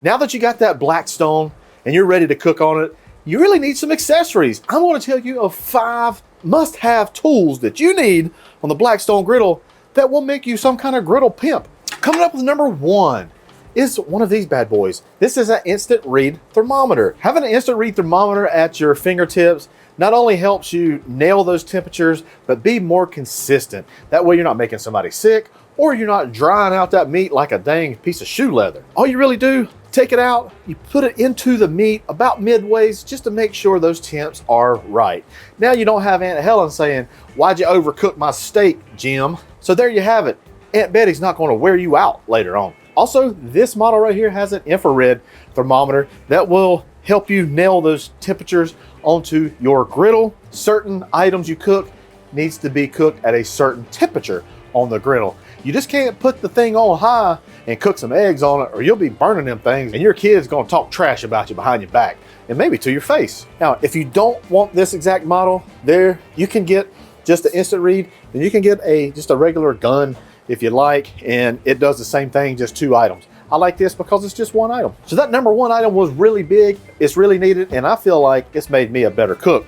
Now that you got that Blackstone and you're ready to cook on it, you really need some accessories. I'm going to tell you of 5 must-have tools that you need on the Blackstone Griddle that will make you some kind of griddle pimp. Coming up with number 1 is one of these bad boys. This is an instant read thermometer. Having an instant read thermometer at your fingertips not only helps you nail those temperatures, but be more consistent. That way you're not making somebody sick, or you're not drying out that meat like a dang piece of shoe leather. All you really do, take it out, you put it into the meat about midways just to make sure those temps are right. Now you don't have Aunt Helen saying, "Why'd you overcook my steak, Jim?" So there you have it. Aunt Betty's not going to wear you out later on. Also, this model right here has an infrared thermometer that will help you nail those temperatures onto your griddle. Certain items you cook needs to be cooked at a certain temperature on the griddle. You just can't put the thing on high and cook some eggs on it, or you'll be burning them things and your kid's gonna talk trash about you behind your back and maybe to your face. Now, if you don't want this exact model, there you can get just an instant read, and you can get just a regular gun if you like, and it does the same thing, just 2 items. I like this because it's just 1 item. So that number 1 item was really big, it's really needed, and I feel like it's made me a better cook.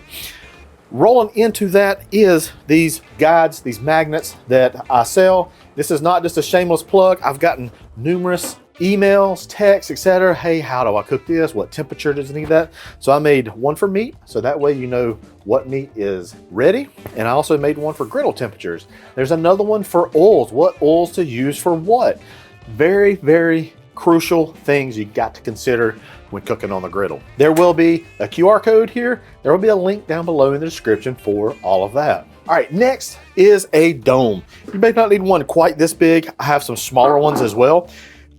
Rolling into that is these guides, these magnets that I sell. This is not just a shameless plug. I've gotten numerous emails, texts, etc. Hey, how do I cook this? What temperature does it need that? So I made one for meat, so that way you know what meat is ready. And I also made one for griddle temperatures. There's another one for oils, what oils to use for what. Very, very crucial things you got to consider when cooking on the griddle. There will be a QR code here. There will be a link down below in the description for all of that. All right, next is a dome. You may not need one quite this big. I have some smaller ones as well.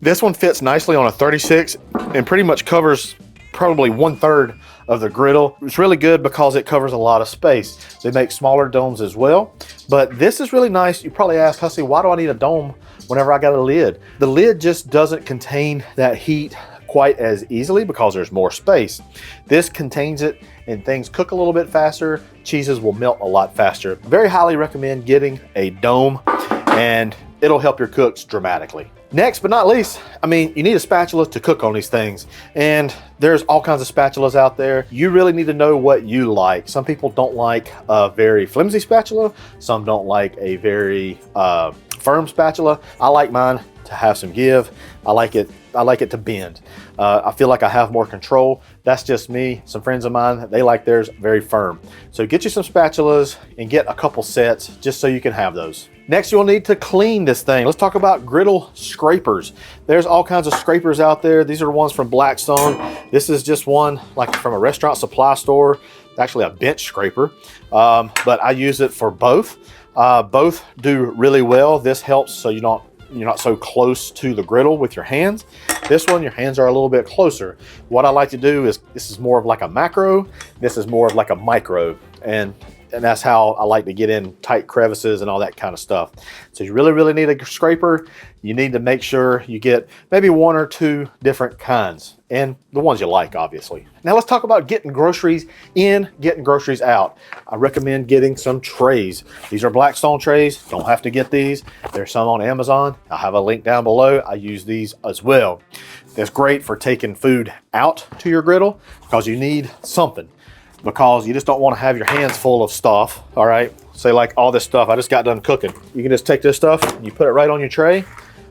This one fits nicely on a 36 and pretty much covers probably 1/3 of the griddle. It's really good because it covers a lot of space. They make smaller domes as well, but this is really nice. You probably ask, Hussey, why do I need a dome whenever I got a lid? The lid just doesn't contain that heat quite as easily because there's more space. This contains it and things cook a little bit faster. Cheeses will melt a lot faster. Very highly recommend getting a dome, and it'll help your cooks dramatically. Next but not least, I mean, you need a spatula to cook on these things, and there's all kinds of spatulas out there. You really need to know what you like. Some people don't like a very flimsy spatula. Some don't like a very firm spatula. I like mine to have some give. I like it to bend. I feel like I have more control. That's just me. Some friends of mine, they like theirs very firm. So get you some spatulas and get a couple sets just so you can have those. Next, you'll need to clean this thing. Let's talk about griddle scrapers. There's all kinds of scrapers out there. These are ones from Blackstone. This is just one like from a restaurant supply store. It's actually a bench scraper, but I use it for both. Both do really well. This helps so you're not so close to the griddle with your hands. This one, your hands are a little bit closer. What I like to do is, this is more of like a macro, this is more of like a micro, and that's how I like to get in tight crevices and all that kind of stuff. So you really, really need a scraper. You need to make sure you get maybe 1 or 2 different kinds, and the ones you like, obviously. Now let's talk about getting groceries in, getting groceries out. I recommend getting some trays. These are Blackstone trays. Don't have to get these. There's some on Amazon. I'll have a link down below. I use these as well. It's great for taking food out to your griddle because you need something, because you just don't want to have your hands full of stuff. All right, say like all this stuff I just got done cooking. You can just take this stuff, you put it right on your tray.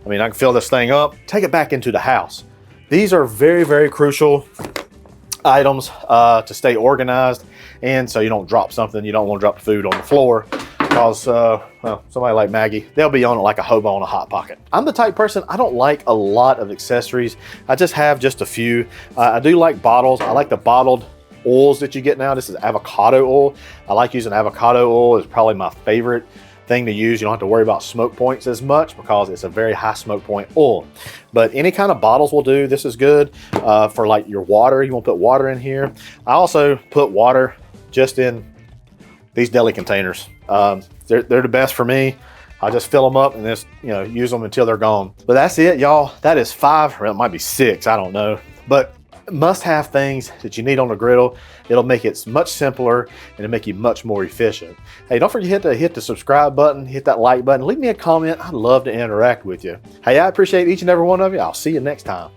I mean, I can fill this thing up, take it back into the house. These are very, very crucial items to stay organized, and so you don't drop something. You don't want to drop the food on the floor because well, somebody like Maggie, they'll be on it like a hobo on a Hot Pocket. I'm the type person, I don't like a lot of accessories. I just have just a few. I do like bottles. I like the bottled oils that you get now. This is avocado oil. I like using avocado oil. It's probably my favorite thing to use. You don't have to worry about smoke points as much because it's a very high smoke point oil. But any kind of bottles will do. This is good for like your water. You want to put water in here. I also put water just in these deli containers. They're the best for me. I just fill them up and just use them until they're gone. But that's it, y'all. That is 5, or it might be 6, I don't know. But must-have things that you need on the griddle. It'll make it much simpler and it'll make you much more efficient. Hey, don't forget to hit the subscribe button, hit that like button, leave me a comment. I'd love to interact with you. Hey, I appreciate each and every one of you. I'll see you next time.